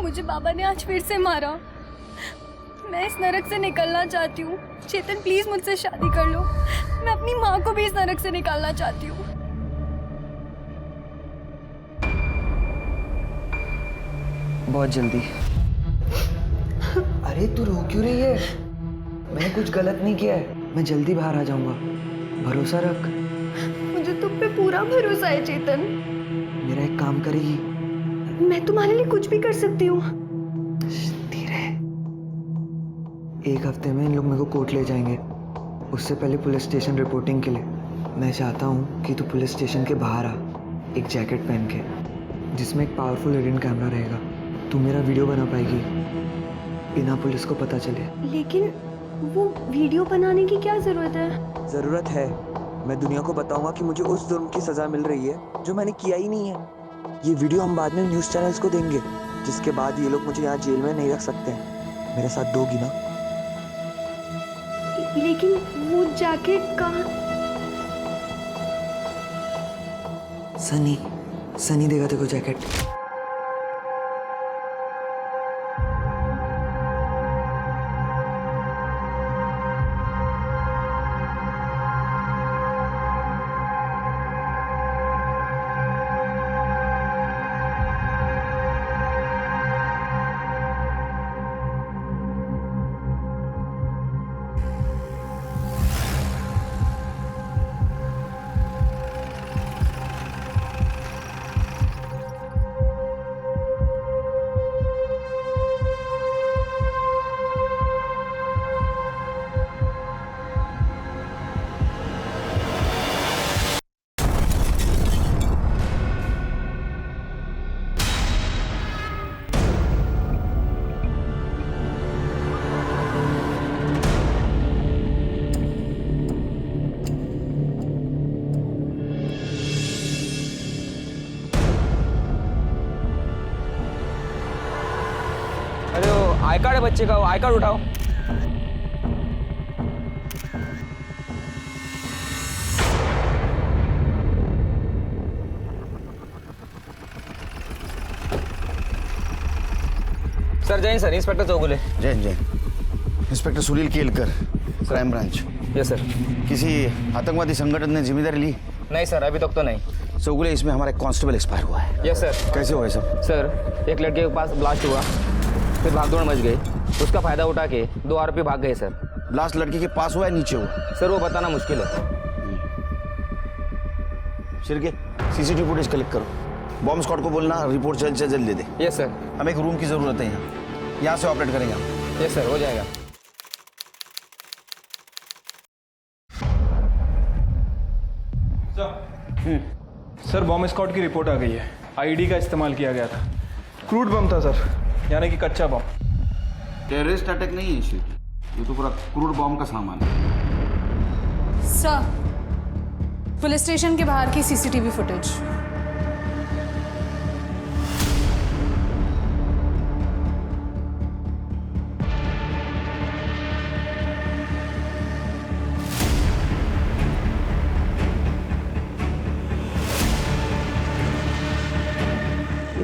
मुझे बाबा ने आज फिर से मारा। मैं इस नरक से निकलना चाहती हूँ। चेतन प्लीज मुझसे शादी कर लो। मैं अपनी माँ को भी इस नरक से निकालना चाहती हूँ। बहुत जल्दी। अरे तू रो क्यों रही है? मैंने कुछ गलत नहीं किया है। मैं जल्दी बाहर आ जाऊंगा, भरोसा रख। मुझे तुम पे पूरा भरोसा है चेतन। मेरा एक काम करेगी? मैं तुम्हारे लिए कुछ भी कर सकती हूँ। धीरे। एक हफ्ते में इन लोग मेरे को कोर्ट ले जाएंगे, उससे पहले पुलिस स्टेशन रिपोर्टिंग के लिए। मैं चाहता हूँ कि तू पुलिस स्टेशन के बाहर आ, एक जैकेट पहन के, जिसमें एक पावरफुल हिडन कैमरा रहेगा। तू मेरा वीडियो बना पाएगी बिना पुलिस को पता चले। लेकिन वो वीडियो बनाने की क्या जरूरत है? जरूरत है। मैं दुनिया को बताऊंगा कि मुझे उस जुर्म की सजा मिल रही है जो मैंने किया ही नहीं है। ये वीडियो हम बाद में न्यूज़ चैनल्स को देंगे, जिसके बाद ये लोग मुझे यहाँ जेल में नहीं रख सकते हैं। मेरे साथ दोगी ना? लेकिन वो जैकेट कहाँ? सनी देगा तेरे को जैकेट। अरे वो आई कार्ड है बच्चे का, वो आई कार्ड उठाओ। Sir Jain sir, inspector Chougule. Jain inspector Sunil Kelkar, crime branch. Yes sir. किसी आतंकवादी संगठन ने जिम्मेदारी ली? नहीं सर, अभी तक तो नहीं। चौगुले, इसमें हमारा एक कांस्टेबल एक्सपायर हुआ है। Yes sir. कैसे हुआ है सब? सर एक लड़के के पास ब्लास्ट हुआ, फिर भागदौड़ मच गई। उसका फायदा उठा के 2 आरोपी भाग गए सर। ब्लास्ट लड़के के पास हुआ है, नीचे हुआ? सर वो बताना मुश्किल है। शिरके, सीसीटीवी फुटेज कलेक्ट करो। बॉम्ब स्क्वाड को बोलना रिपोर्ट जल्द से जल्द दे दे। Yes sir. हमें एक रूम की जरूरत है यहाँ से ऑपरेट करेंगे हम। यस सर, हो जाएगा। सर बॉम्ब स्क्वाड की रिपोर्ट आ गई है। आईडी का इस्तेमाल किया गया था। क्रूड बम था सर, यानी कि कच्चा बम। टेररिस्ट अटैक नहीं है ये तो पूरा क्रूड बॉम्ब का सामान है। सर, पुलिस स्टेशन के बाहर की सीसीटीवी फुटेज।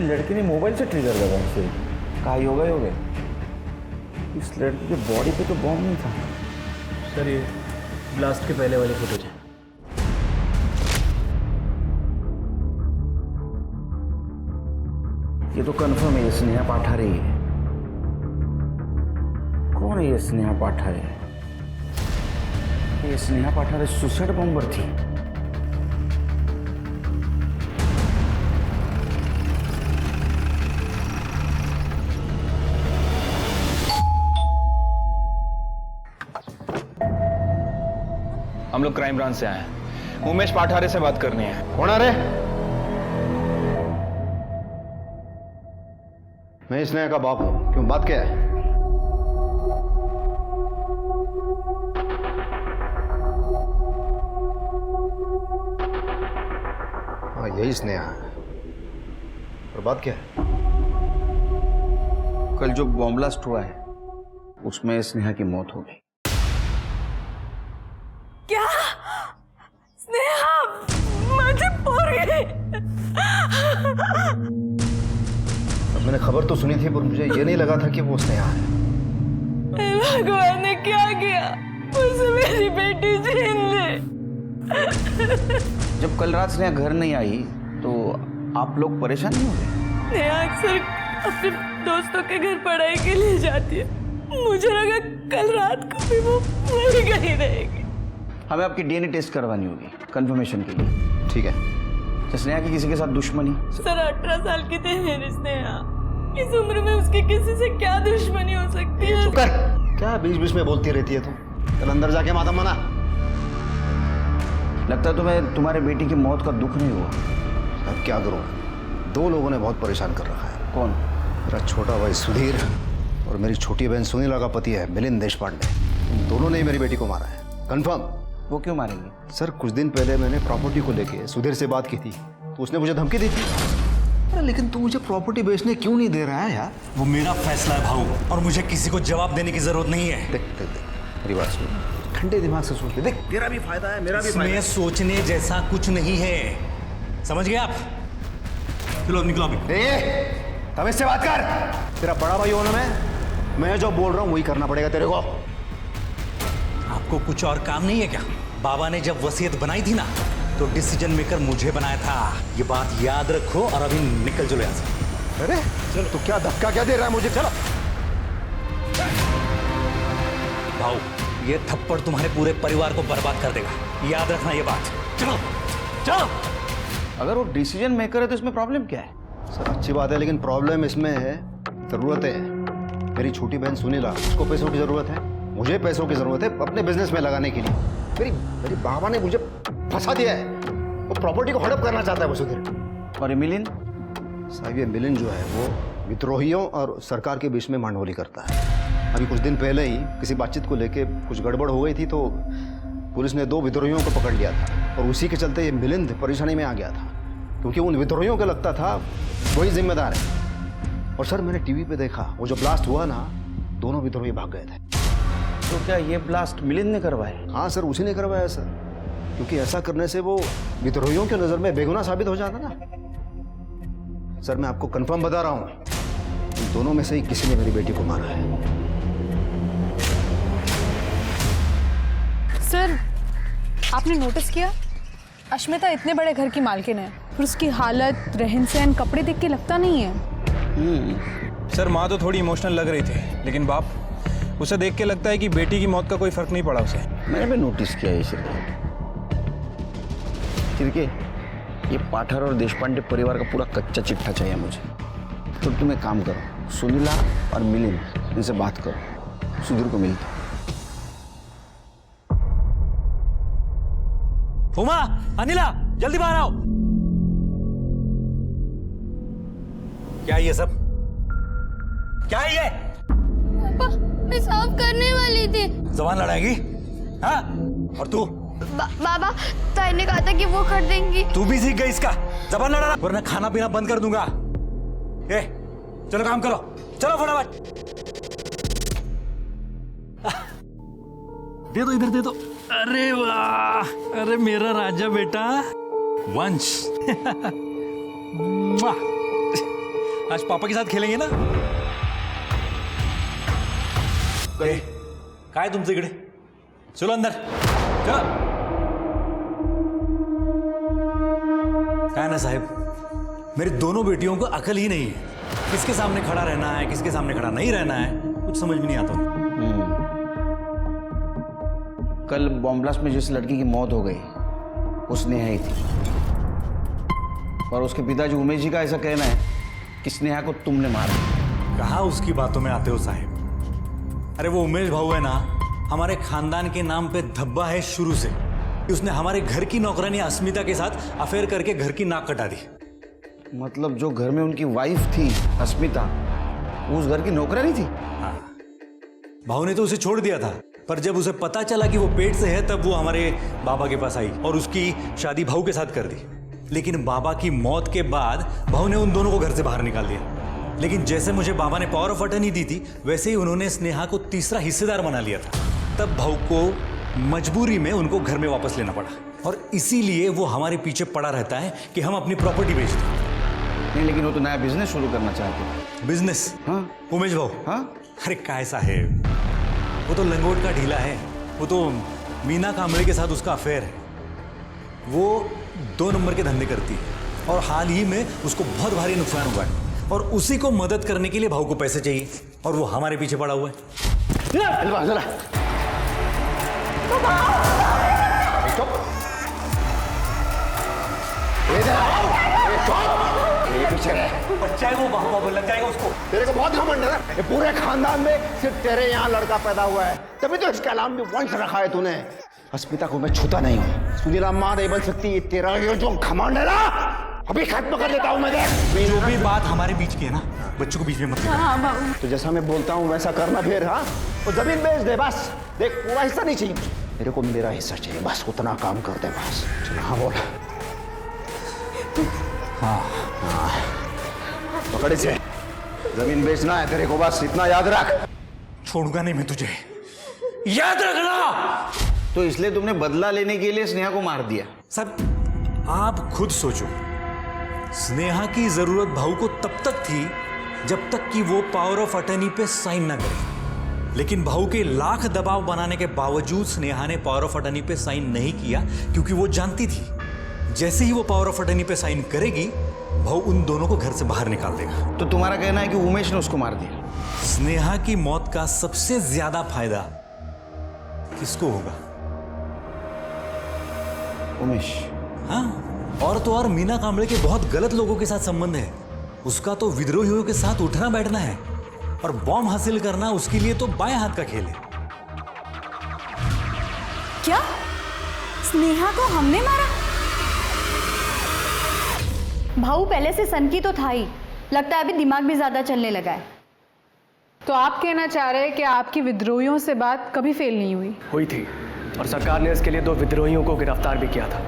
लड़के ने मोबाइल से ट्रिगर करा उसे। कहा होगा इस लड़की के बॉडी पे तो बॉम्ब नहीं था। सर ये ब्लास्ट के पहले वाली फुटेज है। ये तो कंफर्म है, ये स्नेहा पाठारे ही है। कौन है ये स्नेहा पाठारे? ये स्नेहा पाठारे सुसाइड बॉम्बर थी। हम लोग क्राइम ब्रांच से आए हैं। उमेश पाठारे से बात करनी है। कौन आ रहे? मैं स्नेहा का बाप हूं। क्यों, बात क्या है? हाँ यही स्नेहा है। और बात क्या है? कल जो बॉम्ब ब्लास्ट हुआ है उसमें स्नेहा की मौत हो गई। क्या? स्नेहा माझी पोरगी। मैंने खबर तो सुनी थी पर मुझे ये नहीं लगा था कि वो स्नेहा है। भगवान ने क्या किया, मुझसे मेरी बेटी छीन ली। जब कल रात स्नेहा घर नहीं आई तो आप लोग परेशान नहीं हुए? नेहा अक्सर अपने दोस्तों के घर पढ़ाई के लिए जाती है, मुझे लगा कल रात को भी वो वहीं कहीं रहेगी। हमें आपकी डीएनए टेस्ट करवानी होगी कंफर्मेशन के लिए। ठीक है। तो स्नेहा की किसी के साथ दुश्मनी? सर 18 साल की थी मेरी स्नेहा, इस उम्र में उसकी किसी से क्या दुश्मनी हो सकती है। चुप कर, क्या बीच बीच में बोलती रहती है तुम? कल अंदर जाके मातम मना। लगता है तुम्हें तुम्हारे बेटी की मौत का दुख नहीं हुआ? अब क्या करूं, दो लोगों ने बहुत परेशान कर रखा है। कौन? मेरा छोटा भाई सुधीर और मेरी छोटी बहन सुनीला का पति है मिलिंद देशपांडे। इन दोनों ने ही मेरी बेटी को मारा है, कंफर्म। वो क्यों मारेंगे? सर कुछ दिन पहले मैंने प्रॉपर्टी को लेके सुधीर से बात की थी तो उसने मुझे धमकी दी थी। अरे लेकिन तू मुझे प्रॉपर्टी बेचने क्यों नहीं दे रहा है यार? वो मेरा फैसला है भाऊ, और मुझे किसी को जवाब देने की जरूरत नहीं है। देख देख देख मेरी बात सुन, ठंडे दिमाग से सोच ले। देख तेरा भी फायदा है, मेरा भी फायदा इसमें है। सोचने जैसा कुछ नहीं है, समझ गए आप? चलो निकलो अभी। तब इससे बात कर। तेरा बड़ा भाई होना मैं जो बोल रहा हूँ वही करना पड़ेगा तेरे को। आपको कुछ और काम नहीं है क्या? बाबा ने जब वसीयत बनाई थी ना तो डिसीजन मेकर मुझे बनाया था, ये बात याद रखो और अभी निकल चलो यहाँ से। अरे चलो, तू क्या धक्का क्या दे रहा है मुझे? चलो भाऊ, ये थप्पड़ तुम्हारे पूरे परिवार को बर्बाद कर देगा, याद रखना ये बात। चलो चलो। अगर वो डिसीजन मेकर है तो इसमें प्रॉब्लम क्या है? सर अच्छी बात है, लेकिन प्रॉब्लम इसमें है जरूरत है। मेरी छोटी बहन सुनीला, उसको पैसों की जरूरत है, मुझे पैसों की जरूरत है अपने बिजनेस में लगाने के लिए। मेरी बाबा ने मुझे फंसा दिया है, वो प्रॉपर्टी को हड़प करना चाहता है वो सुधीर। और मिलिंद? साहब ये मिलिंद जो है वो विद्रोहियों और सरकार के बीच में मांडोली करता है। अभी कुछ दिन पहले ही किसी बातचीत को लेके कुछ गड़बड़ हो गई थी तो पुलिस ने 2 विद्रोहियों को पकड़ लिया था और उसी के चलते ये मिलिंद परेशानी में आ गया था, क्योंकि उन विद्रोहियों को लगता था वही जिम्मेदार है। और सर मैंने टीवी पे देखा, वो जो ब्लास्ट हुआ ना, दोनों विद्रोही भाग गए थे। तो क्या ये ब्लास्ट मिलिंद ने करवाया? हाँ सर, उसी ने करवाया सर, क्योंकि ऐसा करने से वो विद्रोहियों की नज़र में बेगुनाह साबित हो जाता ना। सर मैं आपको कंफर्म बता रहा हूँ, इन दोनों में से ही किसी ने मेरी बेटी को मारा है। सर, आपने नोटिस किया अश्मिता इतने बड़े घर की मालकिन है, फिर उसकी हालत, रहन सहन, कपड़े देख के लगता नहीं है। सर माँ तो थोड़ी इमोशनल लग रही थी, लेकिन बाप, उसे देख के लगता है कि बेटी की मौत का कोई फर्क नहीं पड़ा उसे। मैंने भी नोटिस किया ये सब। ठीक है, ये पाठर और देशपांडे परिवार का पूरा कच्चा चिट्ठा चाहिए मुझे। तो तुम एक काम करो, सुनीला और मिलिंद इनसे बात करो, सुधीर को मिलता। उमा, अनिला, जल्दी बाहर आओ। क्या है ये सब? क्या है ये? पापा, मैं साफ करने वाली थी। जबान लड़ाएगी? हाँ? और तू? बाबा, ताई ने कहा था कि वो कर देंगी। तू भी सीख गई इसका? जबान लड़ाना, वरना खाना पीना बंद कर दूंगा। ए, चलो काम करो, चलो फटाफट। दे दो, इधर दे दो। अरे वाह, अरे मेरा राजा बेटा वंश। आज पापा के साथ खेलेंगे ना? काय तुमचे इकडे? चलो अंदर, चलो। काय ना साहब, मेरी दोनों बेटियों को अकल ही नहीं है, किसके सामने खड़ा रहना है, किसके सामने खड़ा नहीं रहना है, कुछ समझ में नहीं आता। कल बॉम्ब ब्लास्ट में जिस लड़की की मौत हो गई वो स्नेहा ही थी, और उसके पिताजी उमेश जी का ऐसा कहना है कि स्नेहा को तुमने मारा। कहाँ उसकी बातों में आते हो साहब? अरे वो उमेश भाऊ है ना, हमारे खानदान के नाम पे धब्बा है शुरू से। उसने हमारे घर की नौकरानी अस्मिता के साथ अफेयर करके घर की नाक कटा दी। मतलब जो घर में उनकी वाइफ थी अस्मिता, वो उस घर की नौकरानी थी? हाँ, भाऊ ने तो उसे छोड़ दिया था, पर जब उसे पता चला कि वो पेट से है तब वो हमारे बाबा के पास आई और उसकी शादी भाऊ के साथ कर दी। लेकिन बाबा की मौत के बाद भाऊ ने उन दोनों को घर से बाहर निकाल दिया। लेकिन जैसे मुझे बाबा ने पावर ऑफ अटर्नी दी थी, वैसे ही उन्होंने स्नेहा को तीसरा हिस्सेदार बना लिया था। तब भाऊ को मजबूरी में उनको घर में वापस लेना पड़ा, और इसीलिए वो हमारे पीछे पड़ा रहता है कि हम अपनी प्रॉपर्टी बेच दें। नहीं, लेकिन वो तो नया बिजनेस शुरू करना चाहते हैं। बिजनेस? हाँ उमेश भाऊ, हाँ। अरे कैसा है, वो तो लंगोट का ढीला है। वो तो मीना कांबळे के साथ उसका अफेयर है। वो 2 नंबर के धंधे करती है और हाल ही में उसको बहुत भारी नुकसान हुआ है और उसी को मदद करने के लिए भाऊ को पैसे चाहिए और वो हमारे पीछे पड़ा हुआ है। बच्चा है वो, बाबा लग जाएगा उसको। तेरे को बहुत घमंड है ना, ये पूरे खानदान में सिर्फ तेरे यहाँ लड़का पैदा हुआ है, तभी तो इसका नाम भी वंश रखा है तूने। अस्मिता को मैं छूता नहीं हूँ, सुनीला माँ नहीं बन सकती। ये तेरा ये जो घमंड है ना, अभी खत्म कर देता हूँ मैं। देख, जो भी बात हमारे बीच की है ना, बच्चों को बीच में मत कर। तो जैसा मैं बोलता हूँ वैसा करना फिर। हाँ, तो जमीन बेच दे बस। देख, पूरा हिस्सा नहीं चाहिए मेरे को, मेरा हिस्सा चाहिए बस, उतना काम कर दे बस। चल हाँ बोल। हाँ हाँ, पकड़े से जमीन बेचना है तेरे को, बस इतना याद रख। छोड़ूंगा नहीं मैं तुझे, याद रखना। तो इसलिए तुमने बदला लेने के लिए स्नेहा को मार दिया? सर आप खुद सोचो, स्नेहा की जरूरत भाऊ को तब तक थी जब तक कि वो पावर ऑफ अटर्नी पे साइन ना करे। लेकिन भाऊ के लाख दबाव बनाने के बावजूद स्नेहा ने पावर ऑफ अटर्नी पे साइन नहीं किया, क्योंकि वो जानती थी जैसे ही वो पावर ऑफ अटर्नी पे साइन करेगी भाऊ उन दोनों को घर से बाहर निकाल देगा। तो तुम्हारा कहना है कि उमेश ने उसको मार दिया? स्नेहा की मौत का सबसे ज्यादा फायदा किसको होगा? उमेश। हाँ, और तो और मीना कांबळे के बहुत गलत लोगों के साथ संबंध है। उसका तो विद्रोहियों के साथ उठना बैठना है और बॉम्ब हासिल करना उसके लिए तो बाएं हाथ का खेल है। क्या स्नेहा को हमने मारा? भाऊ पहले से सनकी तो था ही, लगता है अभी दिमाग भी ज्यादा चलने लगा है। तो आप कहना चाह रहे हैं कि आपकी विद्रोहियों से बात कभी फेल नहीं हुई? हुई थी, और सरकार ने इसके लिए 2 विद्रोहियों को गिरफ्तार भी किया था।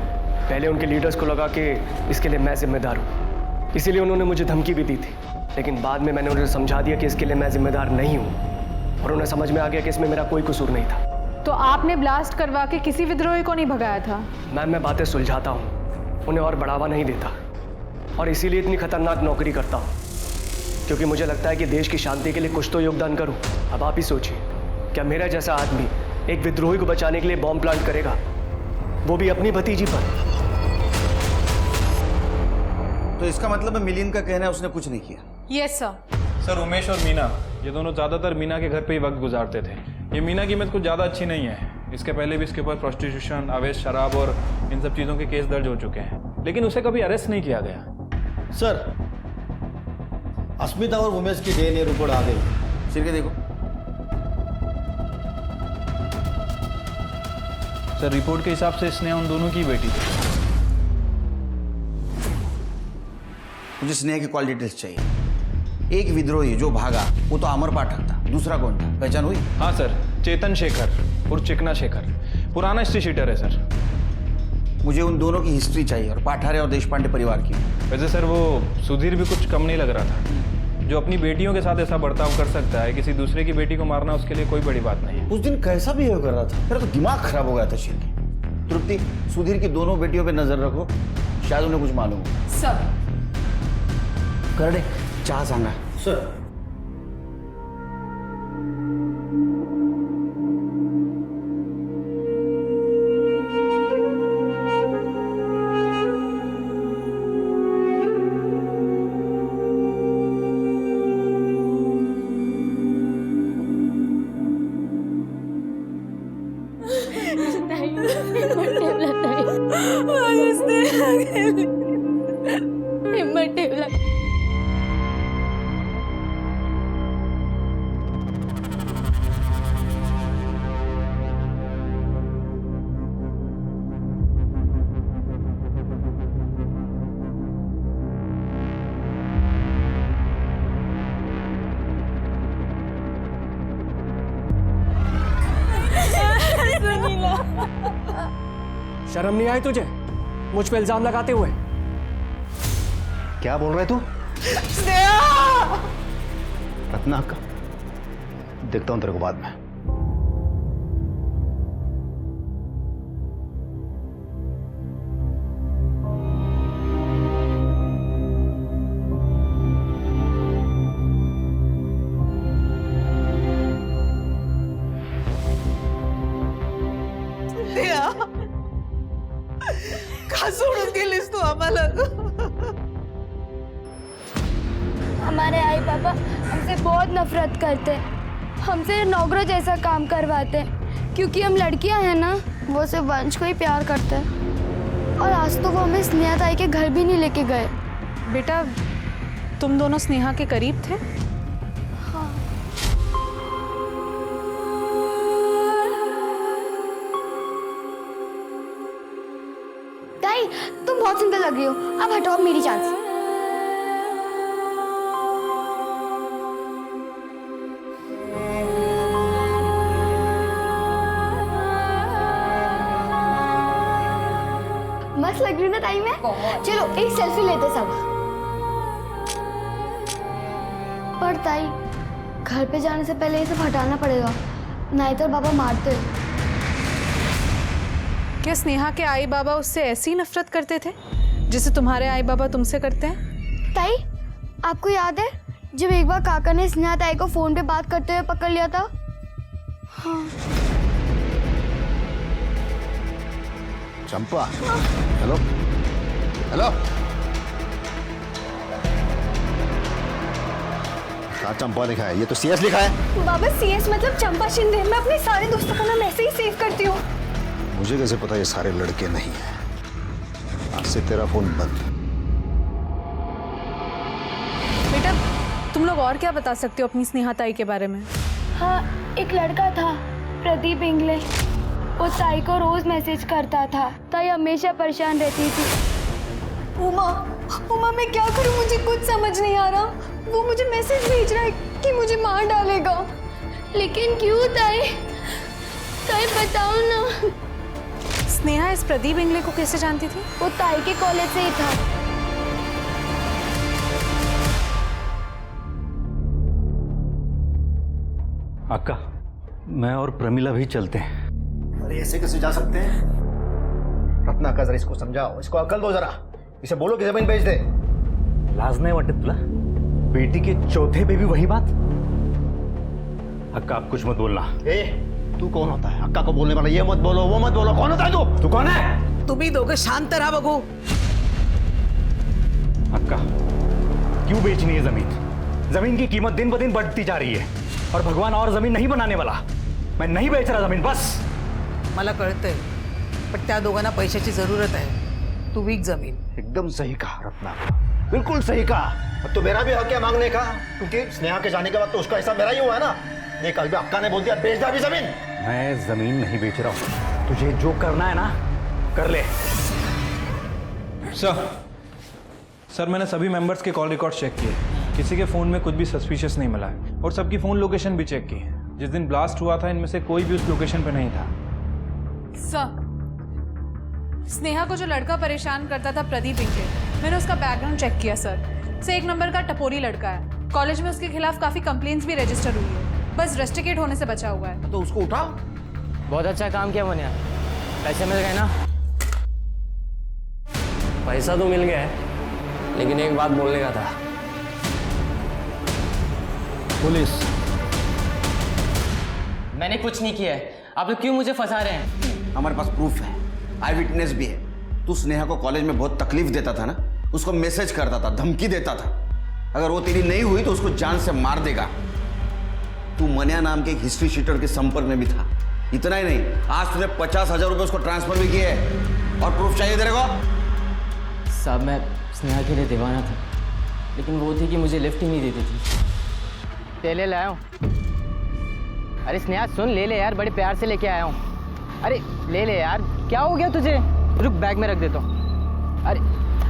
पहले उनके लीडर्स को लगा कि इसके लिए मैं जिम्मेदार हूँ, इसीलिए उन्होंने मुझे धमकी भी दी थी। लेकिन बाद में मैंने उन्हें समझा दिया कि इसके लिए मैं जिम्मेदार नहीं हूँ, और उन्हें समझ में आ गया कि इसमें मेरा कोई कसूर नहीं था। तो आपने ब्लास्ट करवा के किसी विद्रोही को नहीं भगाया था? मैम, मैं बातें सुलझाता हूँ, उन्हें और बढ़ावा नहीं देता, और इसीलिए इतनी खतरनाक नौकरी करता हूँ, क्योंकि मुझे लगता है कि देश की शांति के लिए कुछ तो योगदान करूँ। अब आप ही सोचिए, क्या मेरा जैसा आदमी एक विद्रोही को बचाने के लिए बॉम्ब प्लांट करेगा, वो भी अपनी भतीजी पर? तो इसका मतलब है मिलिंद का कहना है उसने कुछ नहीं किया? Yes sir. सर उमेश और मीना, ये दोनों ज़्यादातर मीना के घर पे ही वक्त गुजारते थे। ये मीना की इमेज कुछ ज़्यादा अच्छी नहीं है। इसके पहले भी इसके ऊपर प्रोस्टिट्यूशन, अवैध शराब और इन सब चीज़ों के केस दर्ज हो चुके हैं, लेकिन उसे कभी अरेस्ट नहीं किया गया। सर, अस्मिता और उमेश की डीएनए रिपोर्ट आ गई। सिर के देखो। सर रिपोर्ट के हिसाब से स्नेहा उन दोनों की बेटी थी। मुझे स्नेहा की कॉल डिटेल्स चाहिए। एक विद्रोही जो भागा वो तो अमर पाठक था, दूसरा कौन था, पहचान हुई? हाँ सर, चेतन शेखर और चिकना शेखर, पुराना हिस्ट्री शीटर है सर। मुझे उन दोनों की हिस्ट्री चाहिए, और पाठारे और देशपांडे परिवार की। वैसे सर वो सुधीर भी कुछ कम नहीं लग रहा था। जो अपनी बेटियों के साथ ऐसा बर्ताव कर सकता है, किसी दूसरे की बेटी को मारना उसके लिए कोई बड़ी बात नहीं है। उस दिन कैसा बिहेव कर रहा था, मेरा तो दिमाग खराब हो गया था शेर के। तृप्ति, सुधीर की दोनों बेटियों पे नजर रखो, शायद उन्हें कुछ मालूम हो। सब कर दे, चहा सांगा। सर, हिम्मत ठेवला। शर्म नहीं आई तुझे मुझ पे इल्जाम लगाते हुए? क्या बोल रहे तू? रत्ना का देखता हूं तेरे को बाद में। हमारे आई पापा हमसे बहुत नफरत करते हैं, हमसे नौकरों जैसा काम करवाते हैं, क्योंकि हम लड़कियां हैं ना। वो सिर्फ वंश को ही प्यार करते हैं, और आज तो वो हमें स्नेहा ताई के घर भी नहीं लेके गए। बेटा, तुम दोनों स्नेहा के करीब थे? हाँ। ताई, तुम बहुत सुंदर लग रही हो, अब हटाओ मेरी जान से। मस्त लग रही हूँ ना ताई मैं? चलो एक सेल्फी लेते सब। पर ताई, घर पे जाने से पहले ये सब हटाना पड़ेगा, नहीं तो पापा मारते। क्या स्नेहा के आई बाबा उससे ऐसी नफरत करते थे जिसे तुम्हारे आई बाबा तुमसे करते हैं? ताई, आपको याद है जब एक बार काका ने स्नेहा ताई को फोन पे बात करते हुए पकड़ लिया था? हाँ। चंपा, हेलो हेलो, क्या चंपा लिखा है? ये तो सीएस लिखा है। बाबा, सीएस मतलब चंपा शिंदे। मैं अपने सारे दोस्तों का नाम ऐसे ही सेव करती हूँ। मुझे कैसे पता ये सारे लड़के नहीं हैं? आज से तेरा फोन बंद। बेटा, तुम लोग और क्या बता सकते हो अपनी स्नेहा ताई के बारे में? हाँ, एक लड़का था प्रदीप इंगले, वो ताई को रोज मैसेज करता था। ताई हमेशा परेशान रहती थी। उमा मैं क्या करूं, मुझे कुछ समझ नहीं आ रहा। वो मुझे मैसेज भेज रहा है कि मुझे मार डालेगा। लेकिन क्यों ताई? ताई बताओ ना। स्नेहा इस प्रदीप इंगले को कैसे जानती थी? वो ताई के कॉलेज से ही था। अक्का, मैं और प्रमिला भी चलते हैं। अरे ऐसे कैसे जा सकते हैं? रत्ना का जरा इसको समझाओ, इसको अकल दो जरा। इसे बोलो कि जमीन बेच दे। लाज नहीं वाटत तुला? बेटी के चौथे पे भी वही बात? अक्का, आप कुछ मत बोलना। ए, तू कौन होता है अक्का को बोलने वाला? ये मत बोलो, वो मत बोलो। कौन होता है तू? तू कौन है? तुम्ही दोघं शांत रहा बघू। अक्का, क्यों बेचनी है जमीन? जमीन की कीमत दिन ब दिन बढ़ती जा रही है, और भगवान और जमीन नहीं बनाने वाला। मैं नहीं बेच रहा जमीन, बस। मला कळतंय, पण त्या दोघांना पैशाची जरूरत आहे। तू विक जमीन। एकदम सही कहा रत्ना, बिल्कुल सही कहा। अब तो मेरा भी हक है मांगने का, क्योंकि स्नेहा के जाने के बाद तो उसका हिस्सा मेरा ही हुआ है ना। ये कल भी अक्का ने बोल दिया बेच दे अभी जमीन। मैं जमीन नहीं बेच रहा हूँ, तुझे जो करना है ना कर ले। सर, मैंने सभी मेंबर्स के कॉल रिकॉर्ड चेक किए, किसी के फ़ोन में कुछ भी सस्पिशियस नहीं मिला है, और सबकी फ़ोन लोकेशन भी चेक की। जिस दिन ब्लास्ट हुआ था इनमें से कोई भी उस लोकेशन पे नहीं था। सर, स्नेहा को जो लड़का परेशान करता था प्रदीप इंगले, मैंने उसका बैकग्राउंड चेक किया सर। से एक नंबर का टपोरी लड़का है। कॉलेज में उसके खिलाफ काफ़ी कंप्लेंट्स भी रजिस्टर हुई है, बस रस्टिकेट होने से बचा हुआ है। तो उसको उठाओ। बहुत अच्छा काम किया मनिया, पैसे मिल गए ना? पैसा तो मिल गया है, लेकिन एक बात बोलने का था। पुलिस, मैंने कुछ नहीं किया है, आप लोग क्यों मुझे फंसा रहे हैं? हमारे पास प्रूफ है, आई विटनेस भी है। तू स्नेहा को कॉलेज में बहुत तकलीफ देता था ना, उसको मैसेज करता था, धमकी देता था। अगर वो तेरी नहीं हुई तो उसको जान से मार देगा। तू मनिया नाम के एक हिस्ट्री शीटर के संपर्क में भी था। इतना ही नहीं, आज तुझे 50,000 रुपए उसको ट्रांसफर भी किए हैं। और प्रूफ चाहिए तेरे को? साहब, मैं स्नेहा के लिए दीवाना था, लेकिन वो थी कि मुझे लिफ्ट ही नहीं देती थी। तेले लाया हूँ। अरे स्नेहा सुन, ले ले यार, बड़े प्यार से लेके आया हूँ। अरे ले ले यार, क्या हो गया तुझे? रुक, बैग में रख देता हूँ।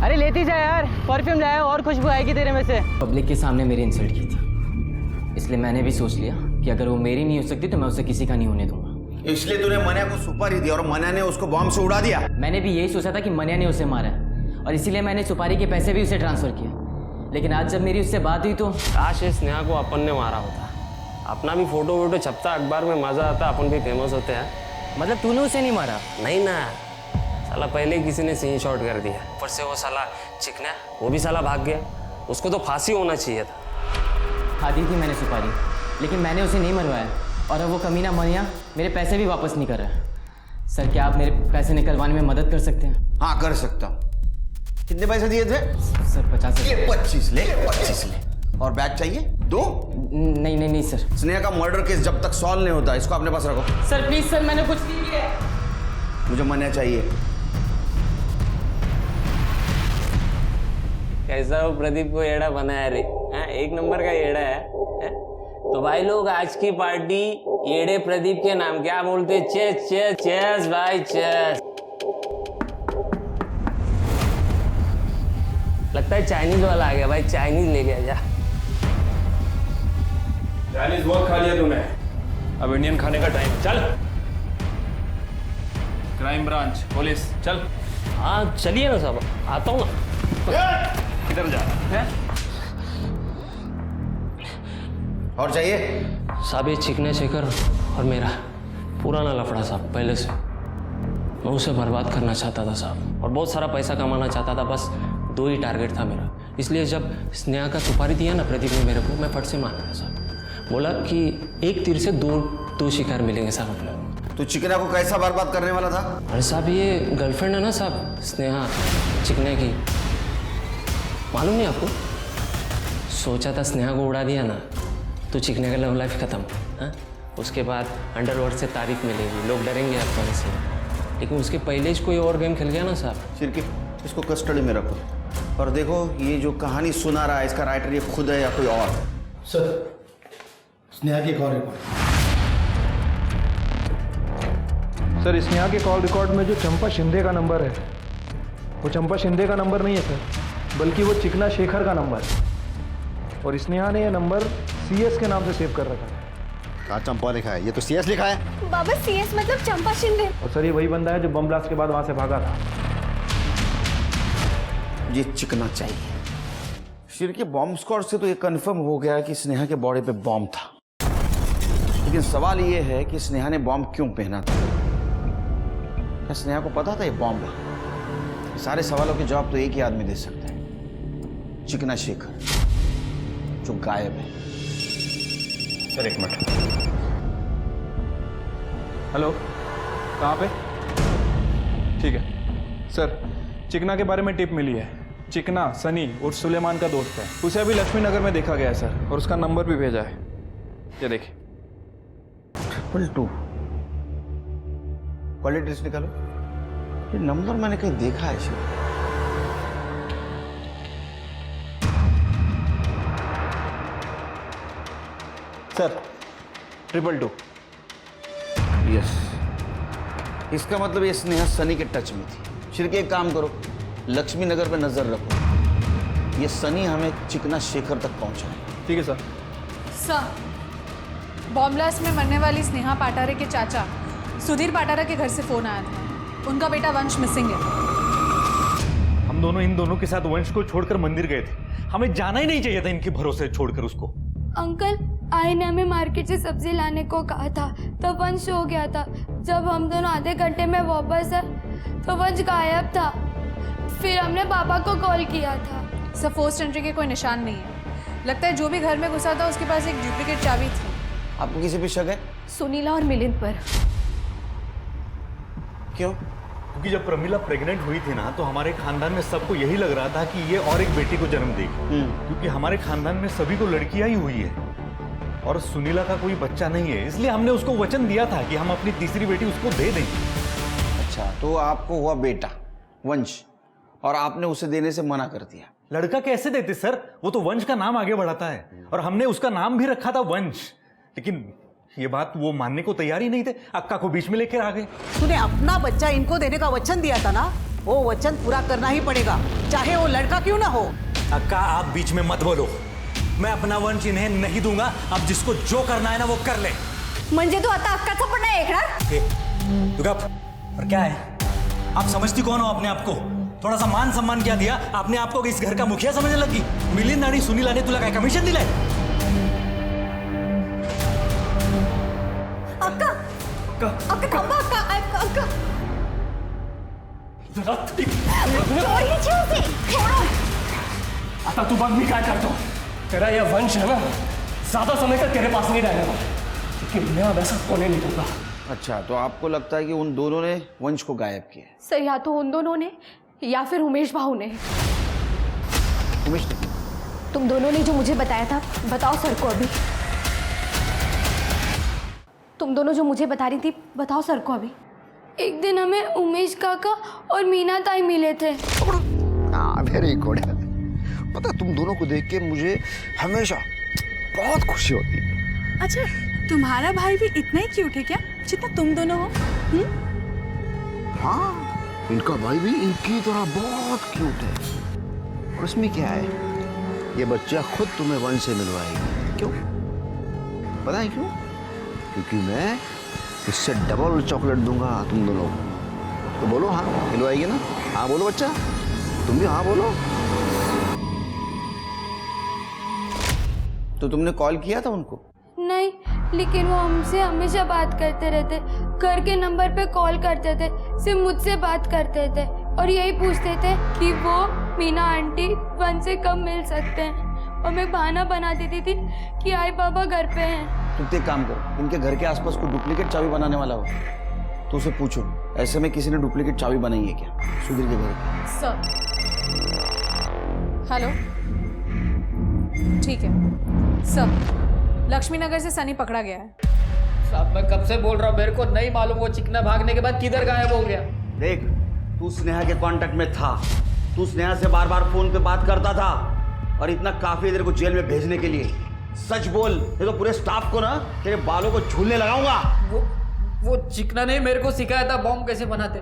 अरे लेती जा यार, परफ्यूम लाया, और खुशबू आएगी तेरे में से। पब्लिक के सामने मेरी इंसल्ट की थी, इसलिए मैंने भी सोच लिया कि अगर वो मेरी नहीं हो सकती तो मैं उसे किसी का नहीं होने दूंगा। इसलिए तूने मनिया को सुपारी दी और मनिया ने उसको बॉम्ब से उड़ा दिया। मैंने भी यही सोचा था कि मनिया ने उसे मारा है, और इसीलिए मैंने सुपारी के पैसे भी उसे ट्रांसफर किए। लेकिन आज जब मेरी उससे बात हुई तो काश इस स्नेहा को अपन ने मारा होता, अपना भी फोटो वोटो छपता, अखबार में मजा आता, अपन भी फेमस होते हैं। मतलब तूने उसे नहीं मारा? नहीं ना साला, पहले किसी ने सीन शॉट कर दिया, ऊपर से वो साला चिकना, वो भी साला भाग गया। उसको तो फांसी होना चाहिए था। खा दी थी मैंने सुपारी, लेकिन मैंने उसे नहीं मरवाया, और अब वो कमीना मनिया मेरे पैसे भी वापस नहीं कर रहा है। सर, क्या आप मेरे पैसे निकलवाने में मदद कर सकते हैं? हाँ, कर सकता हूँ। कितने पैसे दिए थे? सर 50। ये 25 ले, 25 ले। और बैग चाहिए 2? नहीं नहीं नहीं सर। स्नेहा का मर्डर केस जब तक सॉल्व नहीं होता इसको अपने पास रखो। सर प्लीज सर, मैंने कुछ नहीं किया। मुझे मना चाहिए। कैसा वो प्रदीप को एड़ा बनाया रे? हाँ, एक नंबर का एड़ा है। तो भाई लोग आज की पार्टी एड़े प्रदीप के नाम क्या बोलते? चेस चेस चेस भाई चेस। लगता है चाइनीज वाला आ गया भाई, चाइनीज ले गया जा। चाइनीज बहुत खा लिया तूने, अब इंडियन खाने का टाइम। चल क्राइम ब्रांच, पुलिस, चल। हाँ चलिए ना साहब, आता हूँ ना। किधर जा रहा है? और चाहिए? साहब ये चिकने शेखर और मेरा पुराना लफड़ा साहब, पहले से मैं उसे बर्बाद करना चाहता था साहब, और बहुत सारा पैसा कमाना चाहता था। बस 2 ही टारगेट था मेरा। इसलिए जब स्नेहा का सुपारी दिया ना प्रदीप ने मेरे को, मैं फट से मान गया साहब। बोला कि एक तीर से दो शिकार मिलेंगे साहब अपने को। तो चिकना को कैसा बर्बाद करने वाला था? अरे साहब ये गर्लफ्रेंड है ना साहब स्नेहा चिकने की, मालूम नहीं आपको? सोचा था स्नेहा को उड़ा दिया ना तो चिकने का लव लाइफ खत्म। हाँ, उसके बाद अंडरवर्ल्ड से तारीफ मिलेगी, लोग डरेंगे आपको से। लेकिन उसके पहले ही कोई और गेम खेल गया ना साहब। सिर्की इसको कस्टडी में रखो और देखो ये जो कहानी सुना रहा है इसका राइटर ये खुद है या कोई और? सर स्नेहा की एक और रिपोर्ट। सर स्नेहा के कॉल रिकॉर्ड में जो चंपा शिंदे का नंबर है वो चंपा शिंदे का नंबर नहीं है सर, बल्कि वो चिकना शेखर का नंबर है। और स्नेहा ने ये नंबर CS के नाम से सेव कर रखा है। कहाँ चंपा लिखा है? ये तो CS लिखा है। बाबा CS मतलब चंपा शिंदे। और सर ये वही बंदा है जो बम ब्लास्ट के बाद वहां से भागा था। ये चिकना चाहिए। शिर के बॉम्ब स्क्वाड से तो ये कंफर्म हो गया कि स्नेहा के बॉडी पे बॉम्ब था, लेकिन सवाल ये है कि स्नेहा ने बॉम्ब क्यों पहना था? क्या स्नेहा को पता था ये बॉम्ब है? सारे सवालों के जवाब तो एक ही आदमी दे सकता है, चिकना शेखर जो गायब है। सर एक मिनट। हेलो, कहाँ पे? ठीक है सर, चिकना के बारे में टिप मिली है। चिकना सनी उर्फ सुलेमान का दोस्त है, उसे अभी लक्ष्मी नगर में देखा गया है सर, और उसका नंबर भी भेजा है। ये देखिए 222 क्वालिटी लिस्ट निकालो। ये नंबर मैंने कहीं देखा है शायद। सर 222। यस, इसका मतलब ये स्नेहा सनी के टच में थी। शिर के एक काम करो, लक्ष्मी नगर पे नजर रखो, ये सनी हमें चिकना शेखर तक पहुंचाए। ठीक है सर। सर बॉम्ब ब्लास्ट में मरने वाली स्नेहा पाटारे के चाचा सुधीर पाटारा के घर से फोन आया था, उनका बेटा वंश मिसिंग है। हम दोनों इन दोनों के साथ वंश को छोड़कर मंदिर गए थे, हमें जाना ही नहीं चाहिए था इनके भरोसे छोड़कर उसको। अंकल आई ने हमें मार्केट से सब्जी लाने को कहा था, तब वंश हो गया था। जब हम दोनों आधे घंटे में वापस आए तो वंश गायब था। फिर हमने पापा को कॉल किया था। सर फोर्स्ड एंट्री के कोई निशान नहीं है, लगता है जो भी घर में घुसा था उसके पास एक डुप्लीकेट चाबी थी। आपको किसी पे शक है? सुनीला और मिलिंद पर। क्यों? क्योंकि जब प्रमिला प्रेग्नेंट हुई थी ना तो हमारे खानदान में सबको यही लग रहा था कि ये और एक बेटी को जन्म देगी, क्योंकि हमारे खानदान में सभी को लड़कियां ही हुई है और सुनीला का कोई बच्चा नहीं है। इसलिए हमने उसको वचन दिया था कि हम अपनी तीसरी बेटी उसको दे देंगे। अच्छा, तो आपको हुआ बेटा वंश और आपने उसे देने से मना कर दिया। लड़का कैसे देते सर, वो तो वंश का नाम आगे बढ़ाता है और हमने उसका नाम भी रखा था वंश। लेकिन ये बात वो मानने को तैयार ही नहीं थे, अक्का को बीच में लेकर आ गए। तूने अपना बच्चा इनको देने का वचन दिया था ना, वो वचन पूरा करना ही पड़ेगा, चाहे वो लड़का क्यों ना हो। अक्का आप बीच में मत बोलो, मैं अपना वंश इन्हें नहीं दूंगा। अब जिसको जो करना है ना वो कर ले। म्हणजे तू आता अक्काचा पण नाही ऐकणार? तू गप। और क्या है, आप समझती कौन हो अपने आप को? थोड़ा सा मान सम्मान क्या दिया आपने आपको इस घर का मुखिया समझने लगी? मिलिंद आणि सुनीला ने तुला काय कमिशन दिलंय? अक्का अक्का थांबा, अक्का आता तू बग मी काय करतो। तेरा यह वंश है ना ज्यादा समय तक तेरे पास नहीं रहने वाला, क्योंकि मैं अब ऐसा होने नहीं दूंगा। अच्छा, तो आपको लगता है कि उन दोनों ने वंश को गायब किया? सर या तो उन दोनों ने या फिर उमेश भाऊ ने। उमेश ने? तुम दोनों ने जो मुझे बताया था, बताओ सर को अभी। तुम दोनों जो मुझे बता रही थी, बताओ सर को अभी। एक दिन हमें उमेश काका और मीना ताई मिले थे। हाँ, वेरी गुड। पता तुम दोनों को देख के मुझे हमेशा बहुत खुशी होती है। अच्छा, तुम्हारा भाई भी इतना ही क्यूट है क्या जितना तुम दोनों हो? हाँ, इनका भाई भी इनकी तरह बहुत क्यूट है। और इसमें क्या है, ये बच्चा खुद तुम्हें वंश से मिलवाएगी। क्यों पता है क्यों? क्योंकि मैं इससे डबल चॉकलेट दूंगा तुम दोनों को। तो बोलो हाँ, मिलवाएगी ना? हाँ बोलो बच्चा, तुम भी हाँ बोलो। तो तुमने कॉल किया था उनको? नहीं, लेकिन वो हमसे हमेशा बात करते रहते। घर के नंबर पे कॉल करते थे, सिर्फ मुझसे बात करते थे और यही पूछते थे कि वो मीना आंटी वन से कब मिल सकते हैं। और मैं बहाना बना देती थी कि आई बाबा घर पे हैं। तुम एक काम करो, इनके घर के आसपास कोई डुप्लीकेट चाबी बनाने वाला हो तो उसे पूछो, ऐसे में किसी ने डुप्लीकेट चाबी बनाई है क्या सुधीर के घर की? सर, हेलो, ठीक है सर। लक्ष्मी नगर से सनी पकड़ा गया है। साहब मैं कब से बोल रहा हूँ, मेरे को नहीं मालूम वो चिकना भागने के बाद किधर गायब हो गया। देख, तू स्नेहा के कांटेक्ट में था, तू स्नेहा से बार बार फोन पे बात करता था और इतना काफी है तेरे को जेल में भेजने के लिए। सच बोल, ये तो पूरे स्टाफ को ना तेरे बालों को झूलने लगाऊंगा। वो चिकना ने मेरे को सिखाया था बॉम्ब कैसे बनाते,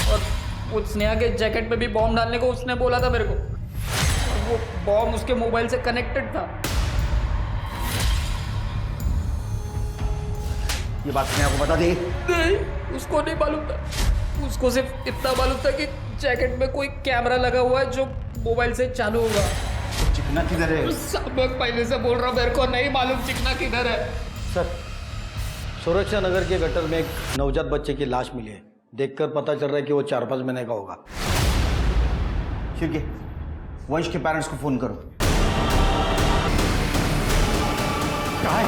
और वो स्नेहा के जैकेट में भी बॉम्ब डालने को उसने बोला था मेरे को। वो बॉम्ब उसके मोबाइल से कनेक्टेड था। ये बात स्नेहा को बता दे। नहीं, उसको नहीं मालूम था। उसको सिर्फ इतना मालूम था कि जैकेट में कोई कैमरा लगा हुआ है जो मोबाइल से चालू होगा। तो चिकना किधर है? सब मैं पहले से बोल रहा हूँ, मेरे को नहीं मालूम चिकना किधर है। सर, सुरक्षा नगर के गटर में एक नवजात बच्चे की लाश मिली है। देखकर पता चल रहा है कि वो 4-5 महीने का होगा। ठीक है, वंश के पेरेंट्स को फोन करो। कहाँ है?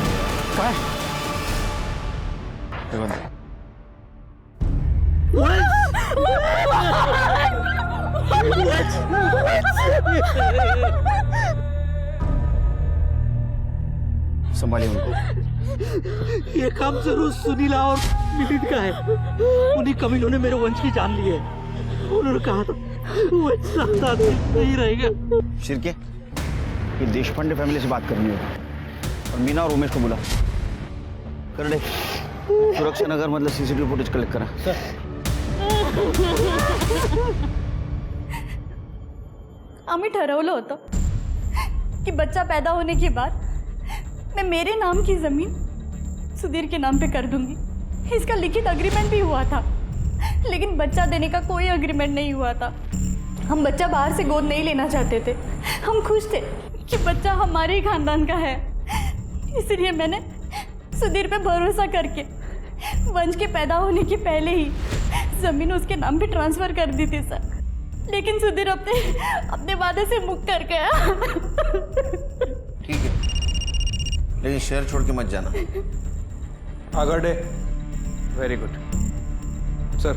संभालिए उनको। ये काम जरूर सुनीला और मिलिंद का है। उन्हीं कमीनों ने मेरे वंश की जान ली है। उन्होंने कहा था वो एक साथ नहीं रहेगा। शिरके, ये देशपांडे फैमिली से बात करनी होगी और मीना और उमेश को बुला कर दे। सुरक्षा नगर मतलब सीसीटीवी फुटेज कलेक्ट करा। आम्ही ठरवलं होतं कि बच्चा पैदा होने के बाद मैं मेरे नाम की ज़मीन सुधीर के नाम पे कर दूंगी। इसका लिखित अग्रीमेंट भी हुआ था, लेकिन बच्चा देने का कोई अग्रीमेंट नहीं हुआ था। हम बच्चा बाहर से गोद नहीं लेना चाहते थे। हम खुश थे कि बच्चा हमारे ही खानदान का है। इसलिए मैंने सुधीर पे भरोसा करके वंश के पैदा होने के पहले ही ज़मीन उसके नाम पे ट्रांसफ़र कर दी थी सर। लेकिन सुधीर अपने वादे से मुक्त कर गया। ठीक है, लेकिन शहर छोड़ के मत जाना। आगड़े, वेरी गुड सर।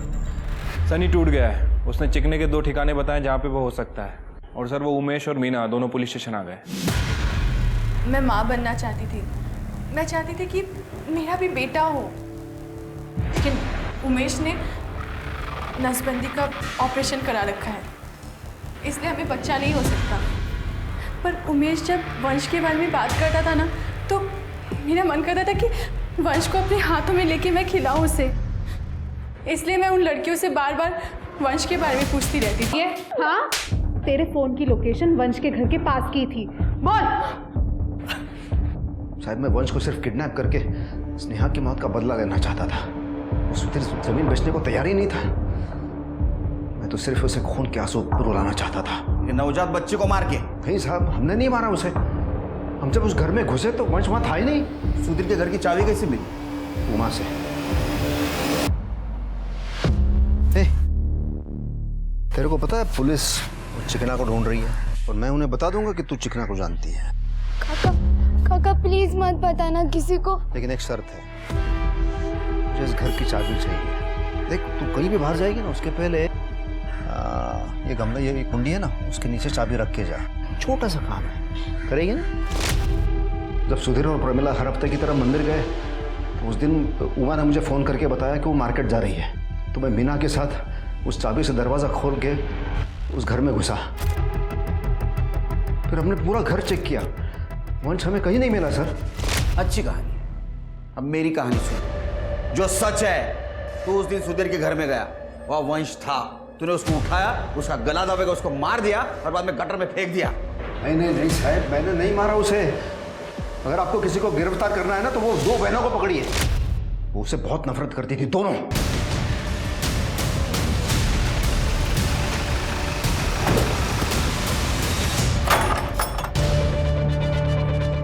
सनी टूट गया है। उसने चिकने के 2 ठिकाने बताए जहाँ पे वो हो सकता है। और सर, वो उमेश और मीना दोनों पुलिस स्टेशन आ गए। मैं माँ बनना चाहती थी। मैं चाहती थी कि मेरा भी बेटा हो, लेकिन उमेश ने नसबंदी का ऑपरेशन करा रखा है, इसलिए हमें बच्चा नहीं हो सकता। पर उमेश जब वंश के बारे में बात करता था ना, तो मेरा मन करता था कि वंश को अपने हाथों में लेके मैं खिलाऊं उसे। इसलिए मैं उन लड़कियों से बार बार वंश के बारे में पूछती रहती थी। हाँ, तेरे फोन की लोकेशन वंश के घर के पास की थी। बोल। शायद मैं वंश को सिर्फ किडनैप करके स्नेहा की मौत का बदला लेना चाहता था। वो सुधीर जमीन बेचने को तैयार ही नहीं था। मैं तो सिर्फ उसे खून के आंसू रुलाना चाहता था। ये नवजात बच्चे को मार के? नहीं साहब, हमने नहीं मारा उसे। हम जब उस घर में घुसे तो वंश वहां था ही नहीं। सुधीर के घर की चाबी कैसे मिली? उमा से। तेरे को पता है पुलिस चिकना को ढूंढ रही है, और मैं उन्हें बता दूंगा कि तू चिकना को जानती है। काका प्लीज मत बताना किसी को। लेकिन एक शर्त है, मुझे इस घर की चाबी चाहिए। देख, तू कहीं भी बाहर जाएगी ना, उसके पहले ये गमला, ये कुंडी है ना, उसके नीचे चाबी रख के जा। छोटा सा काम है, करेगी ना? जब सुधीर और प्रमिला हर हफ्ते की तरह मंदिर गए तो उस दिन उमा ने मुझे फ़ोन करके बताया कि वो मार्केट जा रही है। तो मैं मीना के साथ उस चाबी से दरवाज़ा खोल के उस घर में घुसा। फिर हमने पूरा घर चेक किया, वंश हमें कहीं नहीं मिला सर। अच्छी कहानी है। अब मेरी कहानी सुन। जो सच है, तू उस दिन सुधीर के घर में गया, वह वंश था। तूने उसको उठाया, उसका गला दबाकर उसको मार दिया और बाद में गटर में फेंक दिया। नहीं साहब, मैंने नहीं मारा उसे। अगर आपको किसी को गिरफ्तार करना है ना, तो वो दो बहनों को पकड़िए। वो उससे बहुत नफरत करती थी, दोनों।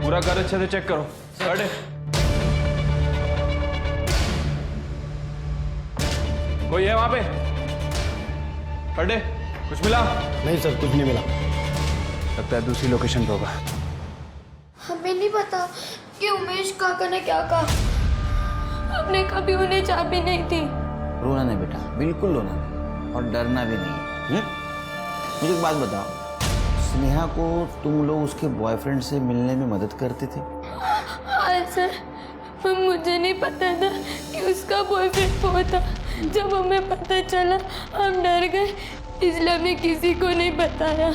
पूरा घर अच्छे से चेक करो। साढ़े कोई है वहां पे? पढ़े कुछ मिला? नहीं सर, कुछ नहीं मिला। लगता है दूसरी लोकेशन पे होगा। हमें नहीं पता कि उमेश काका ने क्या कहा। हमने कभी उन्हें चाबी नहीं दी। रोना नहीं बेटा, बिल्कुल रोना नहीं, और डरना भी नहीं। मुझे एक बात बताओ, स्नेहा को तुम लोग उसके बॉयफ्रेंड से मिलने में मदद करते थे? हाँ सर, मुझे नहीं पता था कि उसका बॉयफ्रेंड वो था। जब हमें पता चला हम डर गए, इसलिए हमने किसी को नहीं बताया।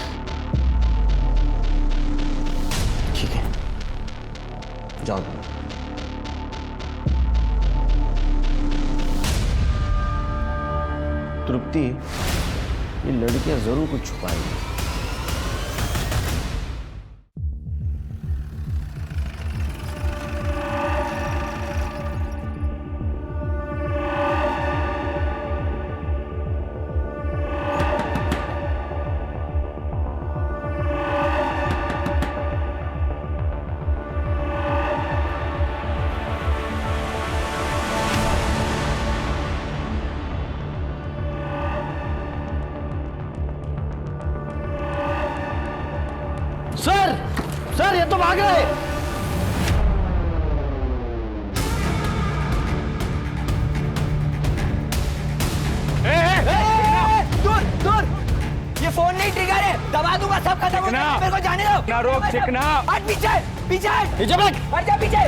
ठीक है, जाओ। तृप्ति, ये लड़कियां जरूर कुछ छुपाएंगी। सर ये तो भाग गए। दूर, ये फोन नहीं ट्रिगर है, दबा दूंगा, सब खत्म हो गया। मेरे को जाने दो। ना रोक, चिकना। हट पीछे, पीछे हट जा पीछे।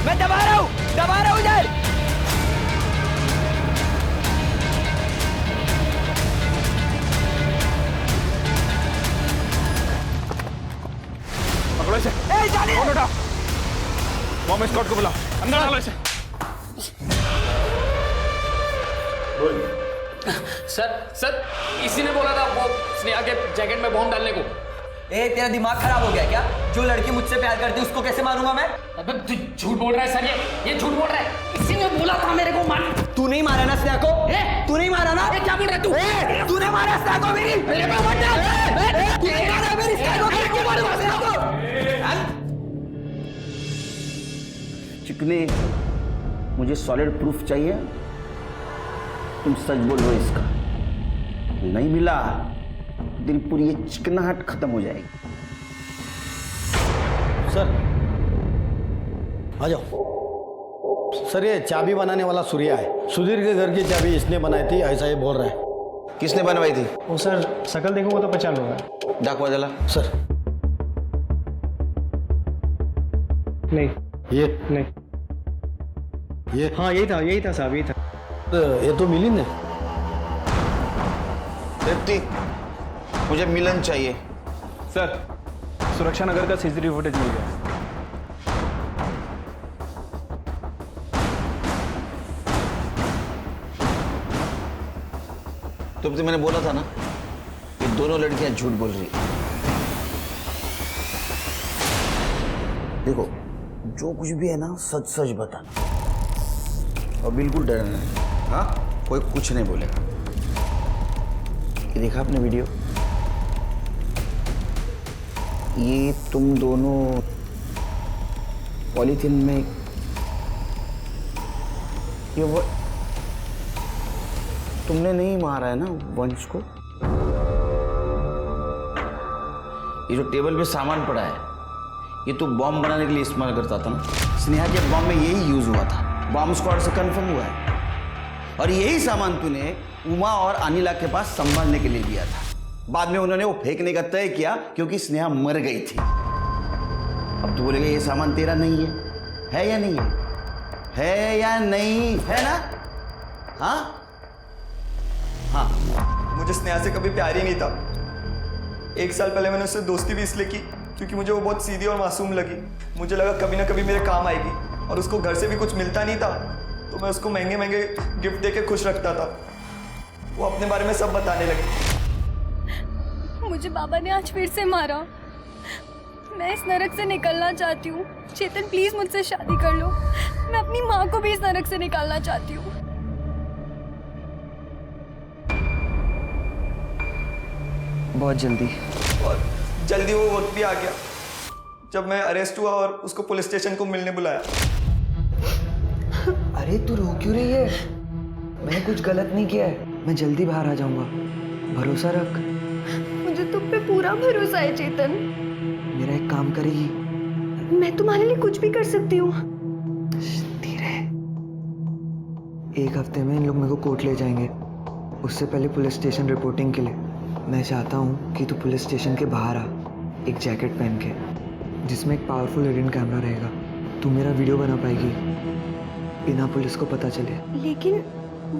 मैं दबा रहा हूँ इधर। पकड़ो इसे। फोन उठा, बॉम्ब स्क्वाड को बुला, अंदर डालो इसे। सर इसी ने बोला था वो स्नेहा के जैकेट में बॉम्ब डालने को। तेरा दिमाग खराब हो गया क्या? जो लड़की मुझसे प्यार करती है उसको कैसे मारूंगा मैं? अबे तू झूठ बोल रहा है सर, ये झूठ बोल रहा है। इसी ने बोला था मेरे को मार। तू नहीं मारा ना स्नेहा को? तू नहीं मारा ना? क्या बोल रहा है तू? तूने मारा स्नेहा को मेरी? मेरे को मत डाल। तूने मारा मेरी स्नेहा को? क्यों मारा स्नेहा को? चिकने, मुझे सॉलिड प्रूफ चाहिए। तुम सच बोल रहे हो इसका? नहीं मिला, तेरी पूरी ये चिकनाहट खत्म हो जाएगी। सर आ जाओ। सर ये चाबी बनाने वाला सूर्या है। सुधीर के घर की चाबी इसने बनाई थी, ऐसा ये बोल रहा है। किसने बनवाई थी? वो सर शकल देखूंगा तो पहचान लूंगा। डाकवा जला। सर नहीं, ये नहीं, ये हाँ यही था साहब, यही था। ये तो मिली ने। तृप्ति, मुझे मिलन चाहिए। सर, सुरक्षा नगर का सीसीटीवी फुटेज मिल गया। तृप्ति, मैंने बोला था ना, ये दोनों लड़कियां झूठ बोल रही हैं। देखो, जो कुछ भी है ना, सच सच बताना और बिल्कुल डरना नहीं। हाँ, कोई कुछ नहीं बोलेगा। ये देखा आपने वीडियो? ये तुम दोनों पॉलीथीन में, ये वो तुमने नहीं मारा है ना वंश को? ये जो टेबल पे सामान पड़ा है ये तो बॉम्ब बनाने के लिए इस्तेमाल करता था ना। स्नेहा के बॉम्ब में यही यूज हुआ था, बॉम्ब स्क्वाड से कंफर्म हुआ है। और यही सामान तूने उमा और अनिला के पास संभालने के लिए दिया था। बाद में उन्होंने वो फेंकने का तय किया क्योंकि स्नेहा मर गई थी। अब तू बोलेगा ये सामान तेरा नहीं है या नहीं है या नहीं है ना? हाँ हाँ, मुझे स्नेहा से कभी प्यार ही नहीं था। 1 साल पहले मैंने उससे दोस्ती भी इसलिए की क्योंकि मुझे वो बहुत सीधी और मासूम लगी। मुझे लगा कभी ना कभी मेरे काम आएगी, और उसको घर से भी कुछ मिलता नहीं था तो मैं उसको महंगे महंगे गिफ्ट दे के खुश रखता था। वो अपने बारे में सब बताने लगी। मुझे बाबा ने आज फिर से मारा। मैं इस नरक से निकलना चाहती हूँ। चेतन प्लीज मुझसे शादी कर लो। मैं अपनी माँ को भी इस नरक से निकालना चाहती हूँ। बहुत जल्दी। और जल्दी वो वक्त भी आ गया जब मैं अरेस्ट हुआ और उसको पुलिस स्टेशन को मिलने बुलाया। अरे तू रो क्यों रही है? मैंने कुछ गलत नहीं किया है। मैं जल्दी बाहर आ जाऊंगा, भरोसा रख। मुझे तुम पे पूरा भरोसा है चेतन। मेरा एक काम करेगी? मैं तुम्हारे लिए कुछ भी कर सकती हूँ। धीरे। 1 हफ्ते में इन लोग मेरे को कोर्ट ले जाएंगे। उससे पहले पुलिस स्टेशन रिपोर्टिंग के लिए मैं चाहता हूँ कि तू पुलिस स्टेशन के बाहर आ, एक जैकेट पहन के जिसमें एक पावरफुल हिडन कैमरा रहेगा। तू मेरा वीडियो बना पाएगी बिना पुलिस को पता चले। लेकिन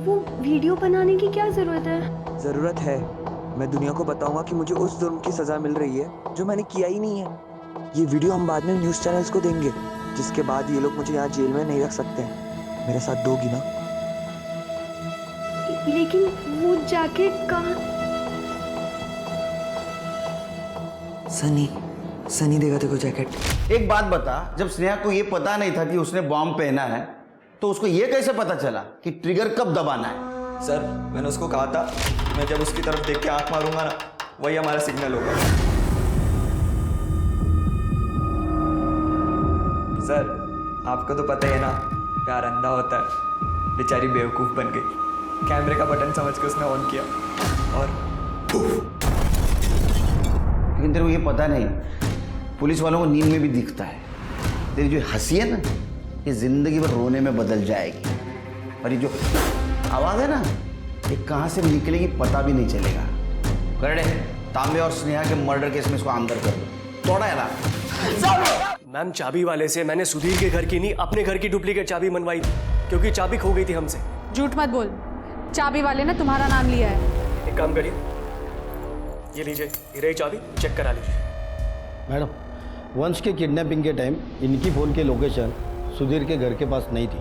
वो वीडियो बनाने की क्या जरूरत है? जरूरत है। मैं दुनिया को बताऊंगा कि मुझे उस जुर्म की सजा मिल रही है जो मैंने किया ही नहीं है। ये वीडियो हम बाद में न्यूज़ चैनल्स को देंगे, जिसके बाद ये लोग मुझे यहाँ जेल में नहीं रख सकते हैं। मेरे साथ दोगी ना? लेकिन वो जैकेट कहाँ? सनी देगा तेरे को जैकेट। एक बात बता, जब स्नेहा को ये पता नहीं था कि उसने बॉम्ब पहना है तो उसको ये कैसे पता चला कि ट्रिगर कब दबाना है? सर मैंने उसको कहा था मैं जब उसकी तरफ देख के आंख मारूंगा ना वही हमारा सिग्नल होगा। सर आपको तो पता ही है ना, प्यार अंधा होता है। बेचारी बेवकूफ़ बन गई। कैमरे का बटन समझ के उसने ऑन किया और लेकिन तेरे को ये पता नहीं, पुलिस वालों को नींद में भी दिखता है। तेरी जो हंसी है ना, ये जिंदगी भर रोने में बदल जाएगी। और ये जो आवाज़ है ना, ये कहाँ से निकलेगी पता भी नहीं चलेगा। कर दे, तांबे और स्नेहा के मर्डर केस में इसको अंदर कर दो। तोड़ा है ना। मैम चाबी वाले से मैंने सुधीर के घर की नहीं अपने घर की डुप्लीकेट चाबी मनवाई थी क्योंकि चाबी खो गई थी हमसे। झूठ मत बोल, चाबी वाले ने तुम्हारा नाम लिया है। एक काम करिए, ये लीजिए, ये रही चाबी, चेक करा लीजिए। मैडम, वंश के किडनैपिंग के टाइम इनकी फ़ोन की लोकेशन सुधीर के घर के पास नहीं थी।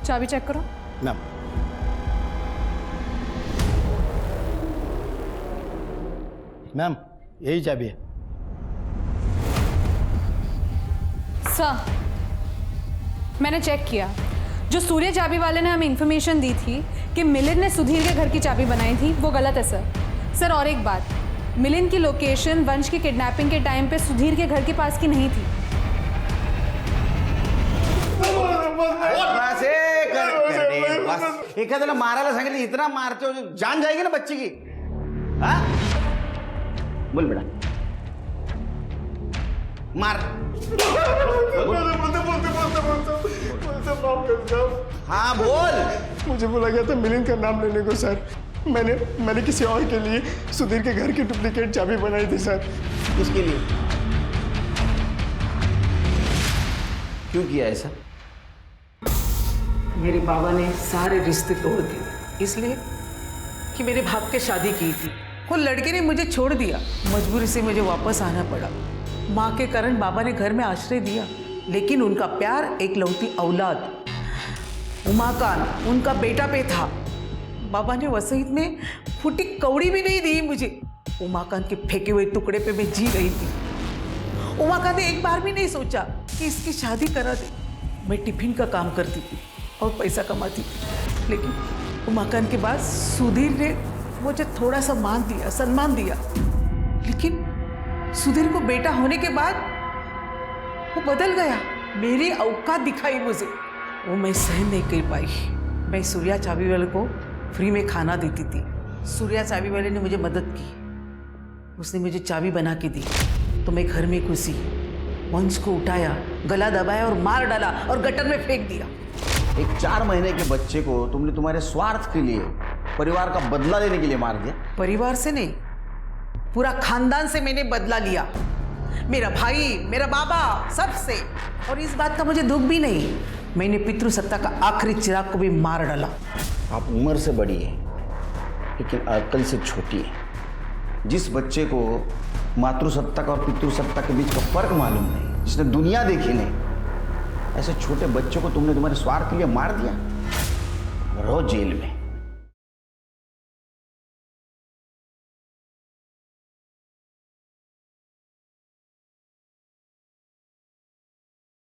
चाबी चेक करो। मैम, मैम यही चाबी है। सर मैंने चेक किया, जो सूर्य चाबी वाले ने हमें इंफॉर्मेशन दी थी कि मिलिंद ने सुधीर के घर की चाबी बनाई थी, वो गलत है सर। और एक बात, मिलिंद की लोकेशन वंश की किडनैपिंग के टाइम पे सुधीर के घर के पास की नहीं थी। एखाद्याला मारायला सांगितलं, इतना मारते हो जान जाएगी ना बच्ची की। हाँ? बोल बेटा, मार। हाँ बोल। मुझे बोला गया था मिलिंद का नाम लेने को सर। मैंने किसी और के लिए सुधीर के घर की डुप्लीकेट चाबी बनाई थी सर। किसके लिए? क्यों किया ऐसा? मेरे बाबा ने सारे रिश्ते तोड़ दिए इसलिए कि मेरे भाग के शादी की थी। वो लड़के ने मुझे छोड़ दिया, मजबूरी से मुझे वापस आना पड़ा। माँ के कारण बाबा ने घर में आश्रय दिया, लेकिन उनका प्यार एक लौती औलाद उमाकांत, उनका बेटा पे था। बाबा ने वसीयत में फूटी कौड़ी भी नहीं दी मुझे। उमाकांत के फेंके हुए टुकड़े पे मैं जी रही थी। उमाकांत ने एक बार भी नहीं सोचा कि इसकी शादी करा दे। मैं टिफिन का काम करती थी और पैसा कमाती थी, लेकिन उमाकांत के बाद सुधीर ने मुझे थोड़ा सा मान दिया, सम्मान दिया। लेकिन सुधीर को बेटा होने के बाद वो बदल गया, मेरी औकात दिखाई मुझे। वो मैं सहन नहीं कर पाई। मैं सूर्या चाबी वाले को फ्री में खाना देती थी। सूर्या चाबी वाले ने मुझे मदद की। उसने मुझे चाबी बना के दी तो मैं घर में घुसी, वंश को उठाया, गला दबाया और मार डाला और गटर में फेंक दिया। एक 4 महीने के बच्चे को तुमने तुम्हारे स्वार्थ के लिए, परिवार का बदला लेने के लिए मार दिया। परिवार से नहीं, पूरा खानदान से मैंने बदला लिया, मेरा भाई, मेरा बाबा, सबसे। और इस बात का मुझे दुख भी नहीं, मैंने पितृसत्ता का आखिरी चिराग को भी मार डाला। आप उम्र से बड़ी है लेकिन अक्ल से छोटी है। जिस बच्चे को मातृसत्ता का और पितृसत्ता के बीच का फर्क मालूम नहीं, जिसने दुनिया देखी नहीं, ऐसे छोटे बच्चों को तुमने तुम्हारे स्वार्थ के लिए मार दिया। रहो जेल में।